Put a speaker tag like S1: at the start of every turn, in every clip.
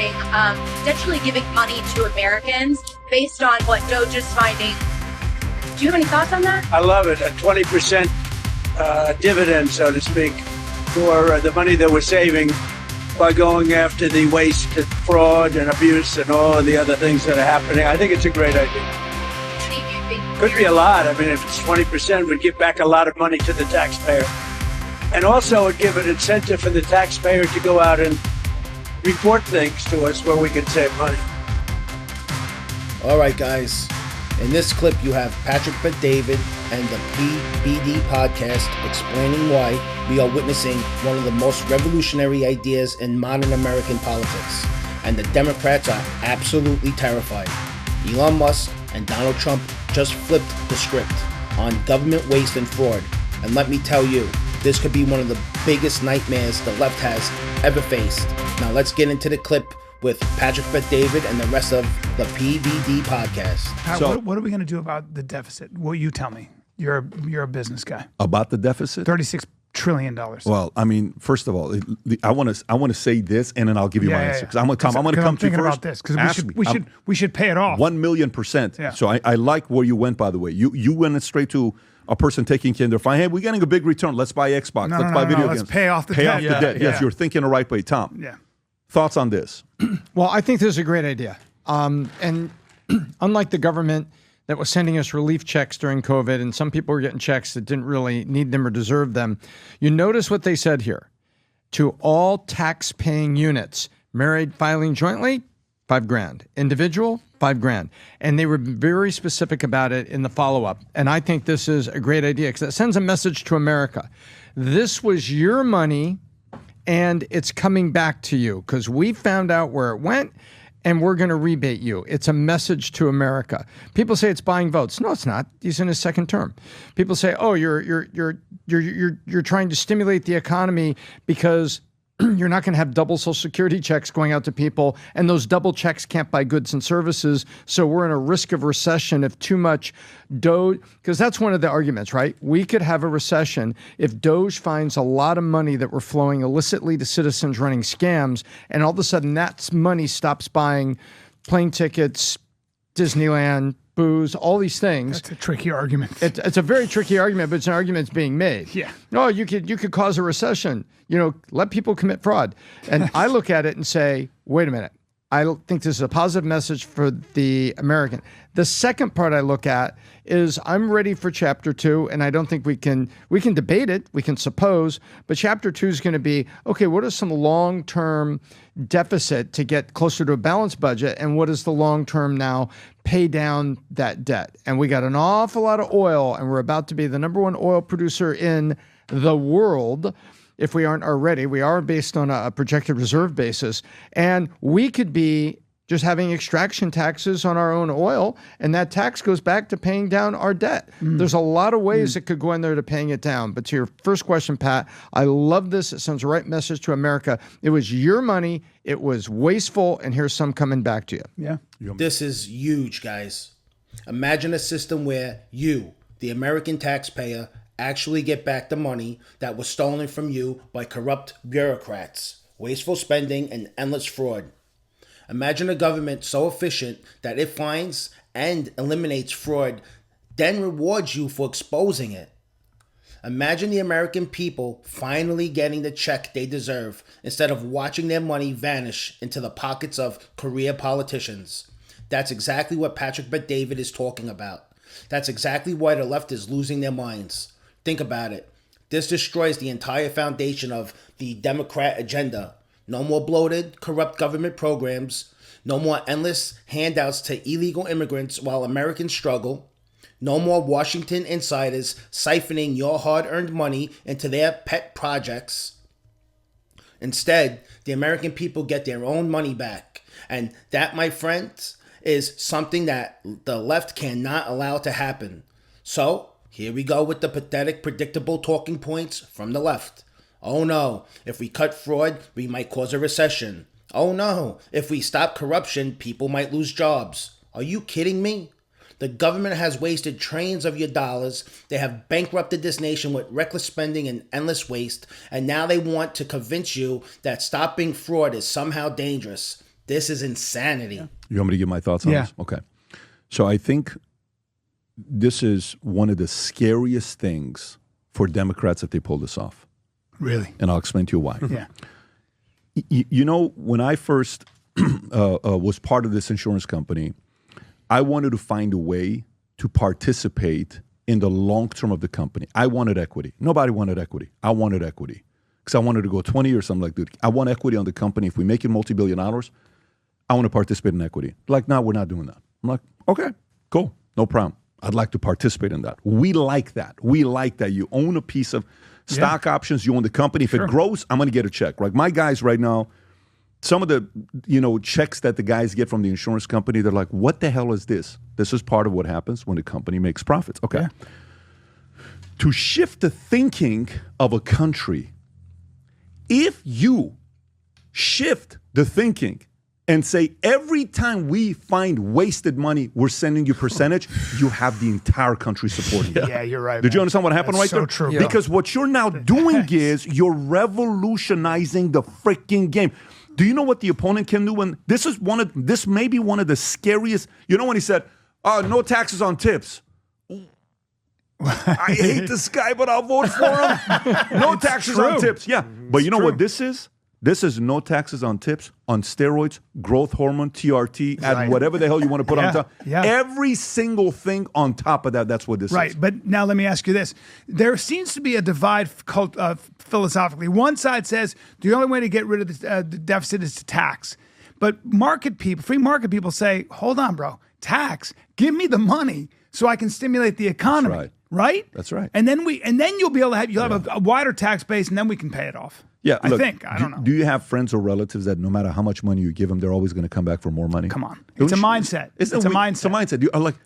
S1: giving, potentially giving money to Americans based on what Doge is finding. Do you have any thoughts on that?
S2: I love it. A 20% dividend, so to speak, for the money that we're saving by going after the waste and fraud and abuse and all of the other things that are happening. I think it's a great idea. Could be a lot. I mean, if it's 20%, we'd give back a lot of money to the taxpayer. And also would give an incentive for the taxpayer to go out and report things to us where we can save money.
S3: All right, guys. In this clip, you have Patrick Bet-David and the PBD podcast explaining why we are witnessing one of the most revolutionary ideas in modern American politics, and the Democrats are absolutely terrified. Elon Musk and Donald Trump just flipped the script on government waste and fraud, and let me tell you, this could be one of the biggest nightmares the left has ever faced. Now let's get into the clip with Patrick Bet-David and the rest of the PBD podcast.
S4: Pat, what are we going to do about the deficit? Well, you tell me. You're a business guy.
S5: About the deficit?
S4: $36 trillion.
S5: Well, I mean, first of all, I want to say this, and then I'll give you my answer. Because I'm going to come to you
S4: thinking
S5: first.
S4: About this because we should pay it off.
S5: 1,000,000%.
S4: Yeah.
S5: So I like where you went. By the way, you went straight to a person taking care of their fine. Hey, we're getting a big return. Let's buy Xbox. Let's buy video games.
S4: Let's pay off the debt.
S5: Pay off the debt. Yes, you're thinking the right way, Tom.
S4: Yeah.
S5: Thoughts on this?
S6: Well, I think this is a great idea. And unlike the government that was sending us relief checks during COVID, and some people were getting checks that didn't really need them or deserve them, you notice what they said here. To all tax-paying units, married filing jointly, $5,000. Individual, $5,000. And they were very specific about it in the follow-up. And I think this is a great idea because it sends a message to America. This was your money, and it's coming back to you because we found out where it went, and we're going to rebate you. It's a message to America. People say it's buying votes. No, it's not. He's in his second term. People say, "Oh, you're trying to stimulate the economy because you're not going to have double Social Security checks going out to people, and those double checks can't buy goods and services. So we're in a risk of recession if too much Doge," because that's one of the arguments, right? We could have a recession if Doge finds a lot of money that we're flowing illicitly to citizens running scams, and all of a sudden that money stops buying plane tickets, Disneyland, booze, all these things.
S4: That's a tricky argument.
S6: It's a very tricky argument, but it's an argument that's being made.
S4: Yeah.
S6: No, you could cause a recession. Let people commit fraud. And I look at it and say, wait a minute. I think this is a positive message for the American. The second part I look at is I'm ready for Chapter 2, and I don't think we can debate it, we can suppose, but Chapter 2 is going to be, okay, what is some long-term deficit to get closer to a balanced budget, and what is the long-term now pay down that debt? And we got an awful lot of oil, and we're about to be the number one oil producer in the world. If we aren't already, we are based on a projected reserve basis. And we could be just having extraction taxes on our own oil, and that tax goes back to paying down our debt. There's a lot of ways it could go in there to paying it down. But to your first question, Pat, I love this. It sends the right message to America. It was your money. It was wasteful, and here's some coming back to you.
S4: Yeah.
S3: This is huge, guys. Imagine a system where you, the American taxpayer, actually get back the money that was stolen from you by corrupt bureaucrats, wasteful spending, and endless fraud. Imagine a government so efficient that it finds and eliminates fraud, then rewards you for exposing it. Imagine the American people finally getting the check they deserve instead of watching their money vanish into the pockets of career politicians. That's exactly what Patrick Bet-David is talking about. That's exactly why the left is losing their minds. Think about it. This destroys the entire foundation of the Democrat agenda. No more bloated, corrupt government programs. No more endless handouts to illegal immigrants while Americans struggle. No more Washington insiders siphoning your hard-earned money into their pet projects. Instead, the American people get their own money back. And that, my friends, is something that the left cannot allow to happen. So, here we go with the pathetic, predictable talking points from the left. Oh no, if we cut fraud, we might cause a recession. Oh no, if we stop corruption, people might lose jobs. Are you kidding me? The government has wasted trillions of your dollars. They have bankrupted this nation with reckless spending and endless waste. And now they want to convince you that stopping fraud is somehow dangerous. This is insanity.
S5: You want me to give my thoughts on
S4: Yeah.
S5: this? Okay. So I think this is one of the scariest things for Democrats that they pull this off.
S4: Really?
S5: And I'll explain to you why.
S4: Yeah.
S5: You know, when I first was part of this insurance company, I wanted to find a way to participate in the long term of the company. I wanted equity. Nobody wanted equity. I wanted equity because I wanted to go 20 years. I'm like, dude, I want equity on the company. If we make it multi-billion dollars, I want to participate in equity. Like, no, we're not doing that. I'm like, okay, cool, no problem. I'd like to participate in that. We like that. We like that. You own a piece of stock options. You own the company. If it grows, I'm going to get a check. Like my guys right now, some of the checks that the guys get from the insurance company, they're like, what the hell is this? This is part of what happens when the company makes profits. Okay. Yeah. To shift the thinking of a country, if you shift the thinking and say, every time we find wasted money, we're sending you percentage, you have the entire country supporting you.
S4: Yeah, you're right.
S5: Did you understand what happened right there?
S4: So true.
S6: Yeah.
S5: Because what you're now doing is you're revolutionizing the freaking game. Do you know what the opponent can do? When this may be one of the scariest. You know when he said, no taxes on tips. I hate this guy, but I'll vote for him. No taxes on tips. Yeah. But you know what this is? This is no taxes on tips, on steroids, growth hormone, TRT, add whatever the hell you want to put on top.
S4: Yeah.
S5: Every single thing on top of that, that's what this is.
S4: Right, but now let me ask you this. There seems to be a divide philosophically. One side says the only way to get rid of the deficit is to tax. But free market people say, hold on, bro, tax, give me the money so I can stimulate the economy.
S5: That's right.
S4: Right?
S5: That's right.
S4: And then you'll be able to have a wider tax base, and then we can pay it off.
S5: Yeah, look,
S4: I don't know.
S5: Do you have friends or relatives that no matter how much money you give them, they're always going to come back for more money?
S4: Come on. It's a mindset. It's a mindset.
S5: It's a mindset.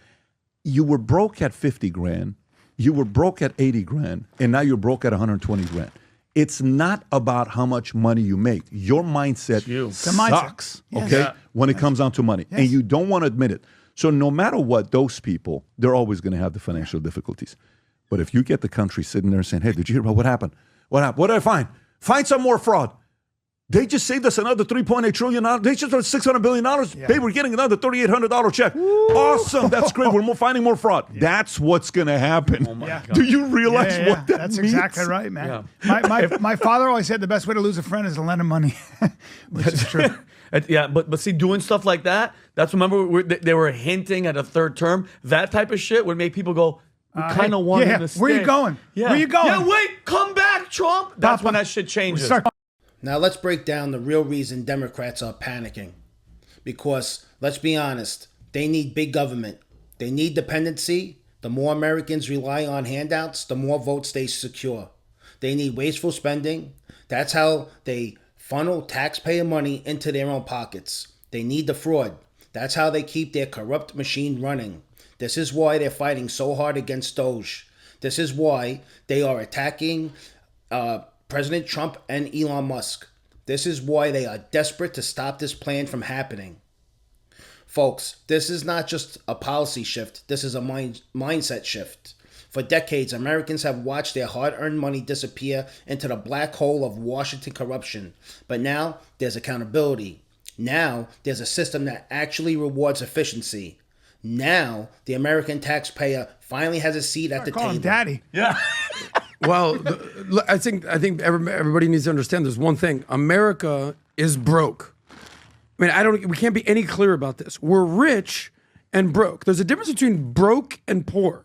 S5: You were broke at 50 grand, you were broke at 80 grand, and now you're broke at 120 grand. It's not about how much money you make. Your mindset sucks, okay, when it comes down to money. Yes. And you don't want to admit it. So no matter what, those people, they're always going to have the financial difficulties. But if you get the country sitting there and saying, hey, did you hear about what happened? What happened? What did I find? Find some more fraud. They just saved us another $3.8 trillion. They just saved $600 billion. Yeah. Hey, we're getting another $3,800 check. Woo! Awesome. That's great. We're finding more fraud. Yeah. That's what's going to happen. Oh my God. Do you realize what that
S4: That's
S5: means?
S4: exactly right, man. Yeah. My father always said the best way to lose a friend is to lend him money, which is true.
S7: Yeah, but see, doing stuff like that, that's, remember, they were hinting at a third term. That type of shit would make people go, we kind of want him to stay.
S4: Where you going?
S7: Yeah.
S4: Where you going?
S7: Yeah, wait, come back, Trump. That's when that shit changes.
S3: Now let's break down the real reason Democrats are panicking. Because, let's be honest, they need big government. They need dependency. The more Americans rely on handouts, the more votes they secure. They need wasteful spending. That's how they funnel taxpayer money into their own pockets. They need the fraud. That's how they keep their corrupt machine running. This is why they're fighting so hard against Doge. This is why they are attacking President Trump and Elon Musk. This is why they are desperate to stop this plan from happening. Folks, this is not just a policy shift. This is a mindset shift. For decades, Americans have watched their hard-earned money disappear into the black hole of Washington corruption. But now there's accountability. Now there's a system that actually rewards efficiency. Now the American taxpayer finally has a seat at the table.
S4: Call him Daddy.
S7: Yeah.
S8: Well, I think everybody needs to understand there's one thing. America is broke. I mean, we can't be any clearer about this. We're rich and broke. There's a difference between broke and poor.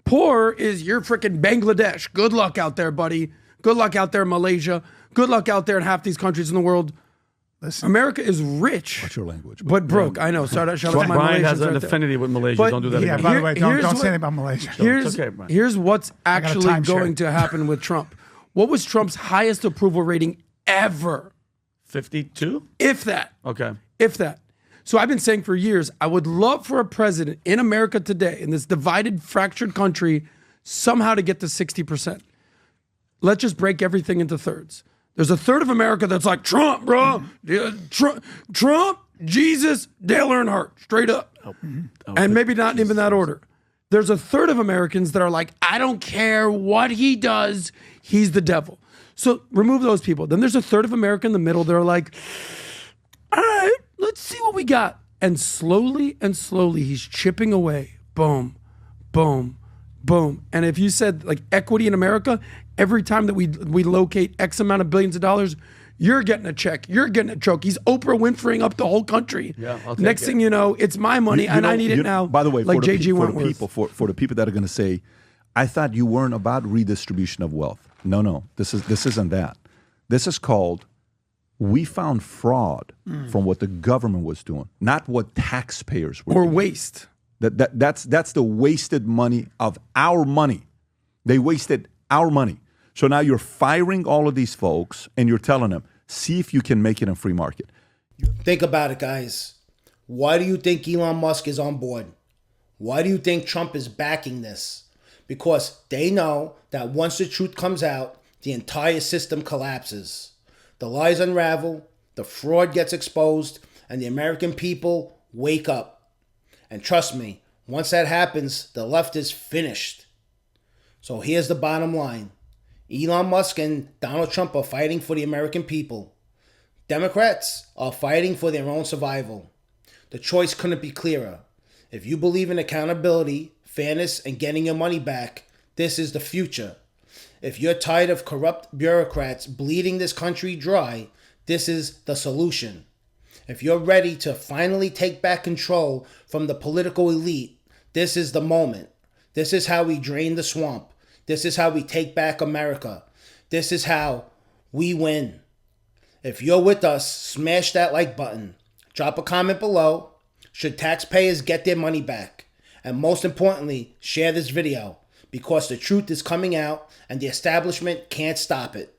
S8: Poor is you're freaking Bangladesh. Good luck out there, buddy. Good luck out there in Malaysia. Good luck out there in half these countries in the world. Listen, America is rich.
S5: What's your language?
S8: But broke. I know. Shout out to my
S7: Brian
S8: Malaysians
S7: has an
S8: right there.
S7: affinity with Malaysia.
S8: But
S7: don't do that
S4: Yeah,
S7: again.
S4: by the way, don't
S8: here's
S4: say
S8: what-
S4: anything about Malaysia.
S8: Here's,
S7: okay, Brian.
S8: here's what's actually
S4: timeshare.
S8: going to happen with Trump. What was Trump's highest approval rating ever?
S7: 52?
S8: If that.
S7: Okay.
S8: If that. So I've been saying for years, I would love for a president in America today, in this divided, fractured country, somehow to get to 60%. Let's just break everything into thirds. There's a third of America that's like, Trump, bro. Trump, Jesus, Dale Earnhardt, straight up. And maybe not even that order. There's a third of Americans that are like, I don't care what he does, he's the devil. So remove those people. Then there's a third of America in the middle that are like, all right, let's got, and slowly he's chipping away. Boom, boom, boom. And if you said like equity in America, every time that we locate X amount of billions of dollars, you're getting a check. You're getting a choke. He's Oprah Winfreying up the whole country.
S7: Yeah, I'll take
S8: Next
S7: it.
S8: thing you know, it's my money and I need it now.
S5: By the way,
S8: like
S5: for the,
S8: JG
S5: for the
S8: Wentworth.
S5: people, for the people that are going to say, I thought you weren't about redistribution of wealth. No, this isn't that. This is called, we found fraud from what the government was doing, not what taxpayers were
S8: Or
S5: doing.
S8: waste.
S5: That's the wasted money of our money. They wasted our money. So now you're firing all of these folks and you're telling them, see if you can make it in free market.
S3: Think about it, guys. Why do you think Elon Musk is on board? Why do you think Trump is backing this? Because they know that once the truth comes out, the entire system collapses. The lies unravel, the fraud gets exposed, and the American people wake up. And trust me, once that happens, the left is finished. So here's the bottom line. Elon Musk and Donald Trump are fighting for the American people. Democrats are fighting for their own survival. The choice couldn't be clearer. If you believe in accountability, fairness, and getting your money back, this is the future. If you're tired of corrupt bureaucrats bleeding this country dry, this is the solution. If you're ready to finally take back control from the political elite, this is the moment. This is how we drain the swamp. This is how we take back America. This is how we win. If you're with us, smash that like button. Drop a comment below. Should taxpayers get their money back? And most importantly, share this video because the truth is coming out and the establishment can't stop it.